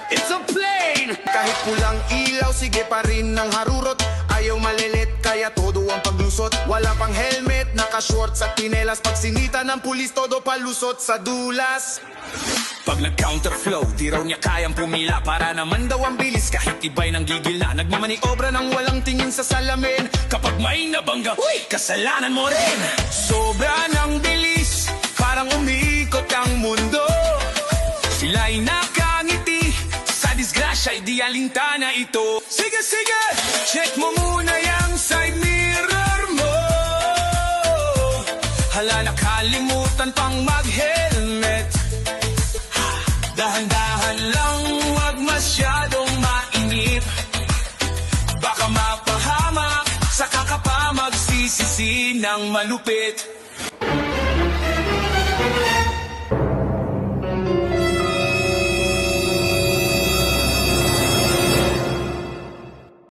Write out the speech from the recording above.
It's a plane! Kahit pulang ilaw, sige pa rin ng harurot. Ayaw malilit, kaya todo ang paglusot. Wala pang helmet, naka-shorts at pinelas. Pag sinita ng pulis, todo palusot sa dulas. Pag nag-counterflow, di raw niya kayang pumila. Para naman daw ang bilis, kahit iba'y nang gigil na. Nagmamaniobra ng walang tingin sa salamin. Kapag may nabangga, uy, kasalanan mo rin. Sobra ng bilis, parang umiikot ang mundo. Sila'y nakangiti, sa disgrasya'y di alintana ito. Sige, sige, check mo muna yung side mirror mo. Hala, nakalimutan pang mag-helmet. Dahan-dahan lang, wag masyadong mainip. Baka mapahamak, saka ka pa magsisisi ng malupit.